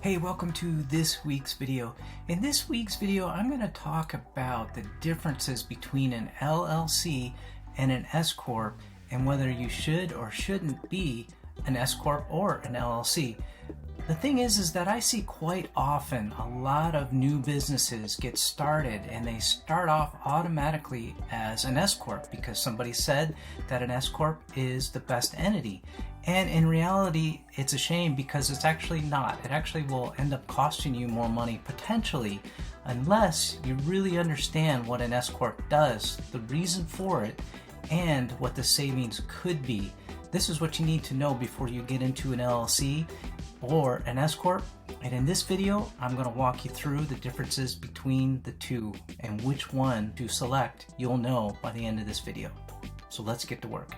Hey, welcome to this week's video. In this week's video, I'm going to talk about the differences between an LLC and an S-Corp and whether you should or shouldn't be an S-Corp or an LLC. The thing is that I see quite often a lot of new businesses get started and they start off automatically as an S-Corp because somebody said that an S-Corp is the best entity. And in reality, it's a shame because it's actually not. It actually will end up costing you more money potentially unless you really understand what an S-Corp does, the reason for it, and what the savings could be. This is what you need to know before you get into an LLC or an S-Corp. And in this video, I'm going to walk you through the differences between the two and which one to select you'll know by the end of this video. So let's get to work.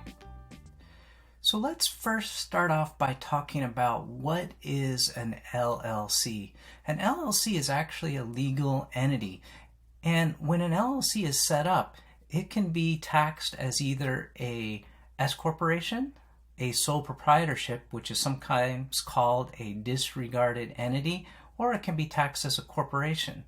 So let's first start off by talking about what is an LLC. An LLC is actually a legal entity. And when an LLC is set up, it can be taxed as either a S corporation, a sole proprietorship, which is sometimes called a disregarded entity, or it can be taxed as a corporation.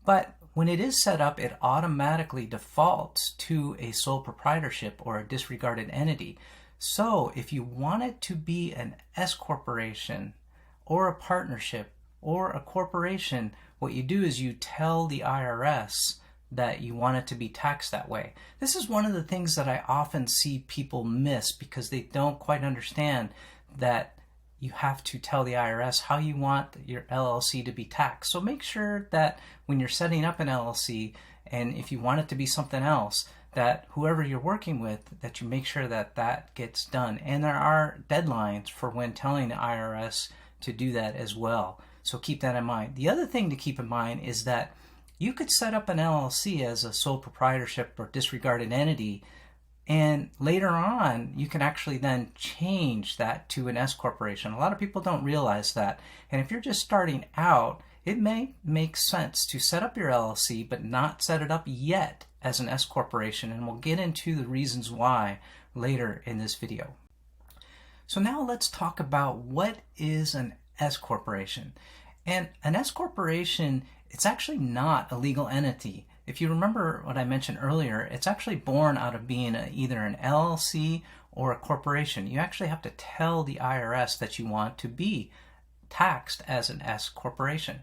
But when it is set up, it automatically defaults to a sole proprietorship or a disregarded entity. So if you want it to be an S corporation or a partnership or a corporation, what you do is you tell the IRS that you want it to be taxed that way. This is one of the things that I often see people miss because they don't quite understand that you have to tell the IRS how you want your LLC to be taxed. So make sure that when you're setting up an LLC, and if you want it to be something else, that whoever you're working with, that you make sure that that gets done. And there are deadlines for when telling the IRS to do that as well. So keep that in mind. The other thing to keep in mind is that you could set up an LLC as a sole proprietorship or disregarded entity, and later on you can actually then change that to an S corporation. A lot of people don't realize that. And if you're just starting out, it may make sense to set up your LLC but not set it up yet as an S corporation, and we'll get into the reasons why later in this video. So now let's talk about what is an S corporation. And an S corporation, it's actually not a legal entity. If you remember what I mentioned earlier, it's actually born out of being either an LLC or a corporation. You actually have to tell the IRS that you want to be taxed as an S corporation.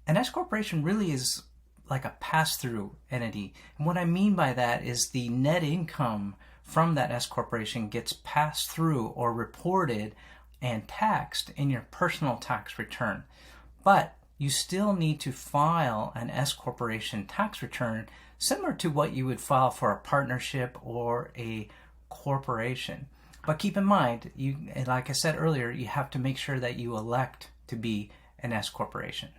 An S corporation really is like a pass-through entity. And what I mean by that is the net income from that S corporation gets passed through or reported and taxed in your personal tax return. But you still need to file an S corporation tax return similar to what you would file for a partnership or a corporation. But keep in mind, like I said earlier, you have to make sure that you elect to be an S corporation.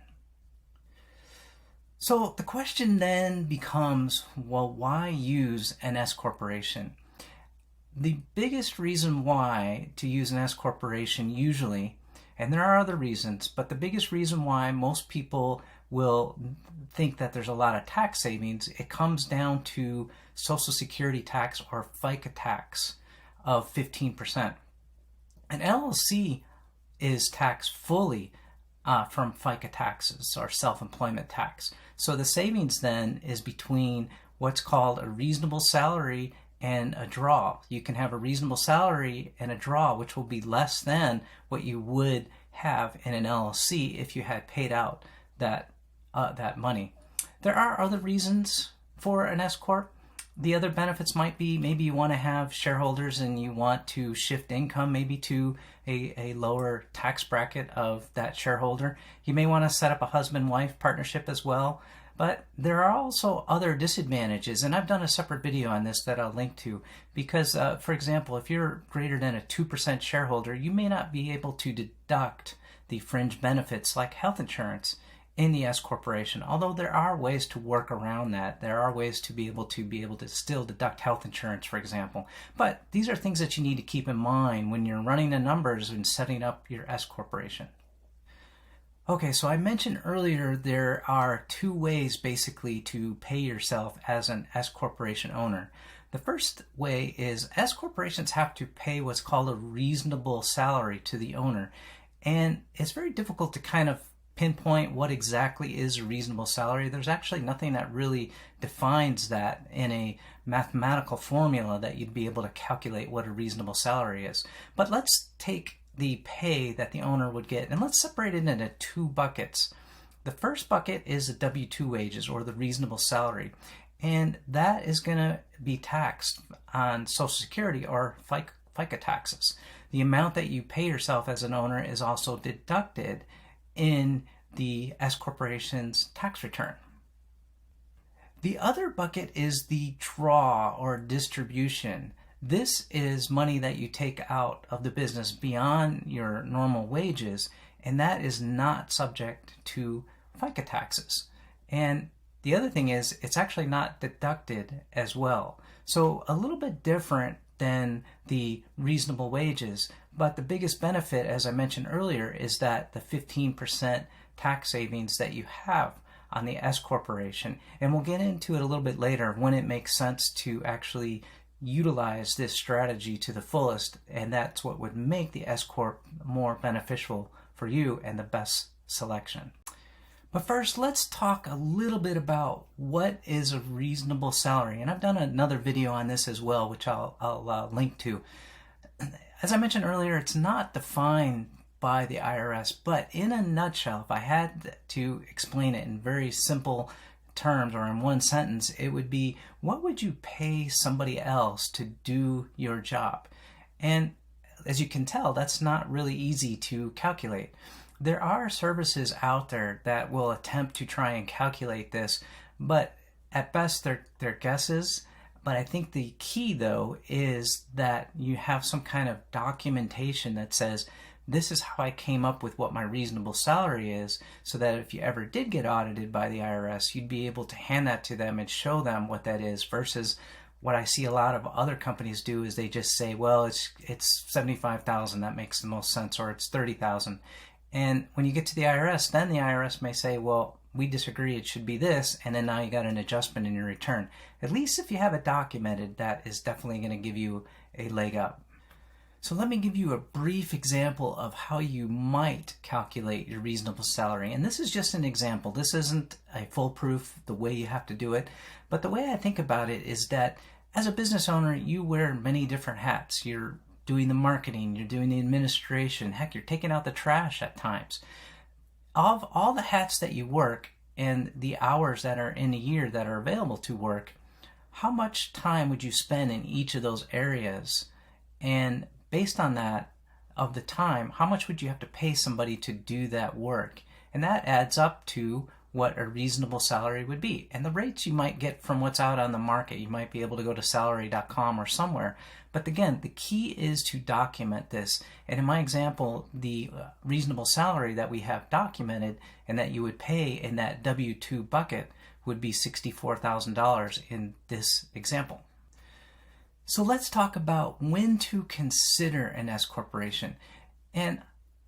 So the question then becomes, well, why use an S corporation? The biggest reason why to use an S corporation usually, and there are other reasons, but the biggest reason why most people will think that there's a lot of tax savings, it comes down to Social Security tax or FICA tax of 15%. An LLC is taxed fully from FICA taxes or self-employment tax. So the savings then is between what's called a reasonable salary and a draw. You can have a reasonable salary and a draw, which will be less than what you would have in an LLC if you had paid out that money. There are other reasons for an S-Corp. The other benefits might be maybe you want to have shareholders and you want to shift income maybe to a lower tax bracket of that shareholder. You may want to set up a husband-wife partnership as well. But there are also other disadvantages, and I've done a separate video on this that I'll link to, because, for example, if you're greater than a 2% shareholder, you may not be able to deduct the fringe benefits like health insurance in the S corporation, although there are ways to work around that. There are ways to be able to still deduct health insurance, for example. But these are things that you need to keep in mind when you're running the numbers and setting up your S corporation. Okay, so I mentioned earlier there are two ways basically to pay yourself as an S corporation owner. The first way is S corporations have to pay what's called a reasonable salary to the owner. And it's very difficult to kind of pinpoint what exactly is a reasonable salary. There's actually nothing that really defines that in a mathematical formula that you'd be able to calculate what a reasonable salary is. But let's take the pay that the owner would get and let's separate it into two buckets. The first bucket is the W-2 wages, or the reasonable salary, and that is going to be taxed on Social Security or FICA taxes. The amount that you pay yourself as an owner is also deducted in the S corporation's tax return. The other bucket is the draw or distribution. This is money that you take out of the business beyond your normal wages, and that is not subject to FICA taxes. And the other thing is, it's actually not deducted as well. So a little bit different than the reasonable wages, but the biggest benefit, as I mentioned earlier, is that the 15% tax savings that you have on the S corporation. And we'll get into it a little bit later when it makes sense to actually utilize this strategy to the fullest, and that's what would make the S Corp more beneficial for you and the best selection. But first, let's talk a little bit about what is a reasonable salary. And I've done another video on this as well, which I'll link to. As I mentioned earlier, it's not defined by the IRS, but in a nutshell, if I had to explain it in very simple terms or in one sentence, it would be, what would you pay somebody else to do your job? And as you can tell, that's not really easy to calculate. There are services out there that will attempt to try and calculate this, but at best they're guesses. But I think the key, though, is that you have some kind of documentation that says, this is how I came up with what my reasonable salary is, so that if you ever did get audited by the IRS, you'd be able to hand that to them and show them what that is, versus what I see a lot of other companies do is they just say, well, it's $75,000, that makes the most sense, or it's $30,000. And when you get to the IRS, then the IRS may say, well, we disagree, it should be this, and then now you got an adjustment in your return. At least if you have it documented, that is definitely going to give you a leg up. So let me give you a brief example of how you might calculate your reasonable salary. And this is just an example. This isn't a foolproof the way you have to do it. But the way I think about it is that as a business owner, you wear many different hats. You're doing the marketing, you're doing the administration, heck, you're taking out the trash at times. Of all the hats that you work and the hours that are in a year that are available to work, how much time would you spend in each of those areas? And based on that, of the time, how much would you have to pay somebody to do that work? And that adds up to what a reasonable salary would be. And the rates you might get from what's out on the market, you might be able to go to salary.com or somewhere. But again, the key is to document this. And in my example, the reasonable salary that we have documented and that you would pay in that W-2 bucket would be $64,000 in this example. So let's talk about when to consider an S corporation. And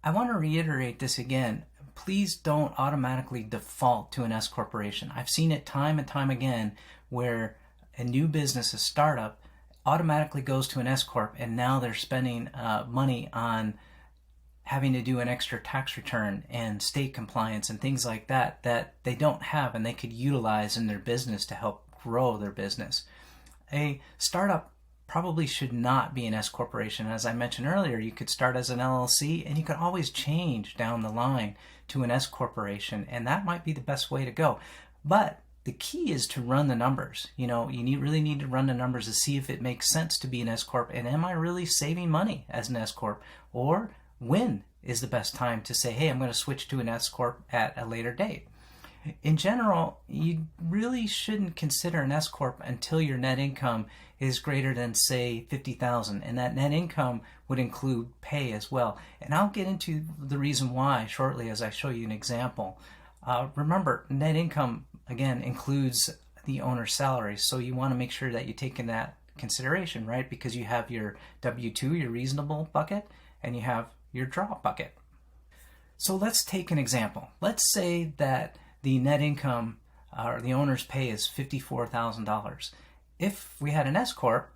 I want to reiterate this again. Please don't automatically default to an S corporation. I've seen it time and time again where a new business, a startup, automatically goes to an S corp, and now they're spending money on having to do an extra tax return and state compliance and things like that that they don't have and they could utilize in their business to help grow their business. A startup probably should not be an S corporation. As I mentioned earlier, you could start as an LLC and you could always change down the line to an S corporation, and that might be the best way to go. But the key is to run the numbers. You really need to run the numbers to see if it makes sense to be an S corp, and am I really saving money as an S corp, or when is the best time to say, hey, I'm going to switch to an S corp at a later date. In general, you really shouldn't consider an S corp until your net income is greater than, say, $50,000, and that net income would include pay as well. And I'll get into the reason why shortly as I show you an example. Remember, net income again includes the owner's salary, so you want to make sure that you take in that consideration, right? Because you have your W-2, your reasonable bucket, and you have your draw bucket. So let's take an example. Let's say that the net income or the owner's pay is $54,000. If we had an S corp,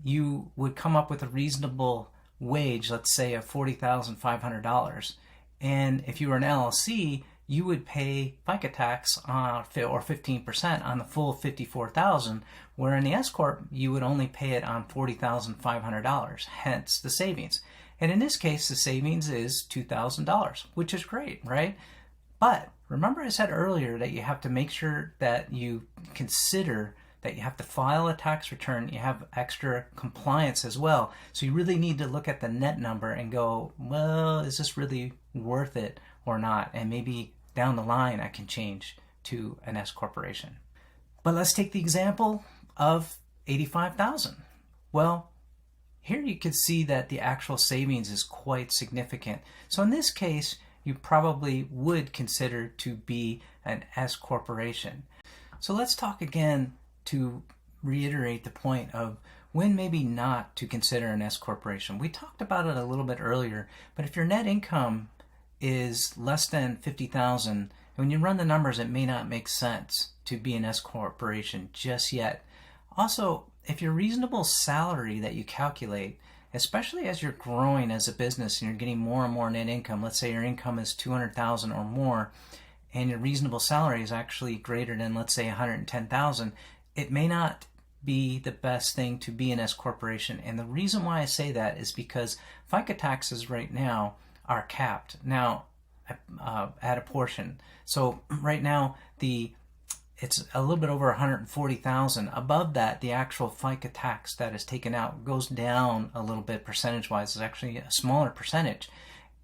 you would come up with a reasonable wage, let's say of $40,500, And if you were an LLC, you would pay FICA tax or 15% on the full $54,000, where in the S-Corp, you would only pay it on $40,500, hence the savings. And in this case, the savings is $2,000, which is great, right? But remember I said earlier that you have to make sure that you consider that you have to file a tax return, you have extra compliance as well. So you really need to look at the net number and go, well, is this really worth it or not? And maybe down the line I can change to an S corporation. But let's take the example of $85,000. Well, here you can see that the actual savings is quite significant. So in this case, you probably would consider to be an S corporation. So let's talk again to reiterate the point of when maybe not to consider an S corporation. We talked about it a little bit earlier, but if your net income is less than $50,000, when you run the numbers, it may not make sense to be an S corporation just yet. Also, if your reasonable salary that you calculate, especially as you're growing as a business and you're getting more and more net income, let's say your income is $200,000 or more, and your reasonable salary is actually greater than, let's say, $110,000, it may not be the best thing to be an S corporation. And the reason why I say that is because FICA taxes right now are capped now at a portion. So right now it's a little bit over $140,000. Above that, the actual FICA tax that is taken out goes down a little bit percentage-wise. It's actually a smaller percentage.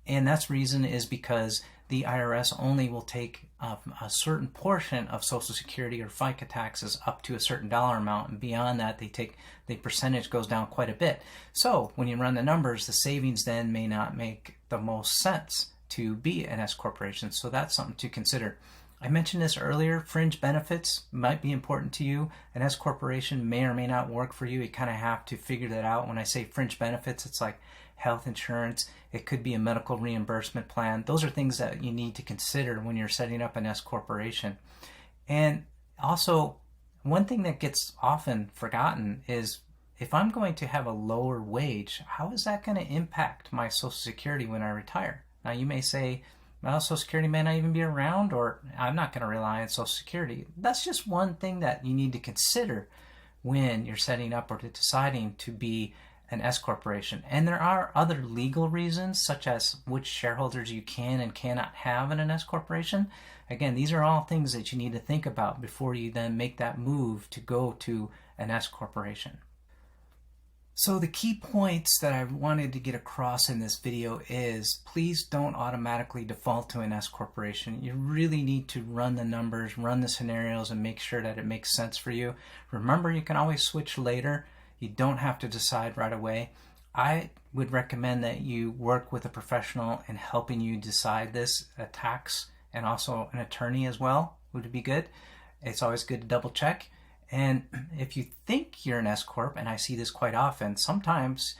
And that's reason is because the IRS only will take a certain portion of Social Security or FICA taxes up to a certain dollar amount, and beyond that the percentage goes down quite a bit. So when you run the numbers, the savings then may not make the most sense to be an S corporation. So that's something to consider. I mentioned this earlier, fringe benefits might be important to you. An S corporation may or may not work for you. You kind of have to figure that out. When I say fringe benefits, it's like health insurance. It could be a medical reimbursement plan. Those are things that you need to consider when you're setting up an S corporation. And also, one thing that gets often forgotten is if I'm going to have a lower wage, how is that going to impact my Social Security when I retire? Now you may say, well, Social Security may not even be around, or I'm not going to rely on Social Security. That's just one thing that you need to consider when you're setting up or deciding to be an S corporation. And there are other legal reasons, such as which shareholders you can and cannot have in an S corporation. Again, these are all things that you need to think about before you then make that move to go to an S corporation. So the key points that I wanted to get across in this video is please don't automatically default to an S corporation. You really need to run the numbers, run the scenarios, and make sure that it makes sense for you. Remember, you can always switch later. You don't have to decide right away. I would recommend that you work with a professional in helping you decide this, a tax and also an attorney as well would be good. It's always good to double check. And if you think you're an S-Corp, and I see this quite often, sometimes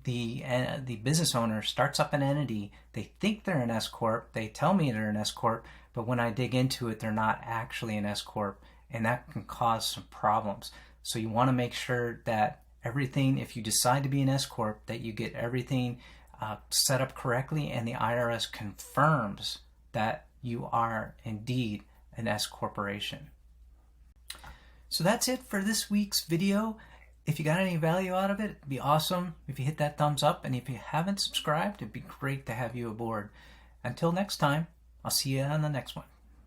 the business owner starts up an entity, they think they're an S-Corp, they tell me they're an S-Corp, but when I dig into it, they're not actually an S-Corp, and that can cause some problems. So you want to make sure that everything, if you decide to be an S-Corp, that you get everything set up correctly, and the IRS confirms that you are indeed an S-Corporation. So that's it for this week's video. If you got any value out of it, it'd be awesome if you hit that thumbs up. And if you haven't subscribed, it'd be great to have you aboard. Until next time, I'll see you on the next one.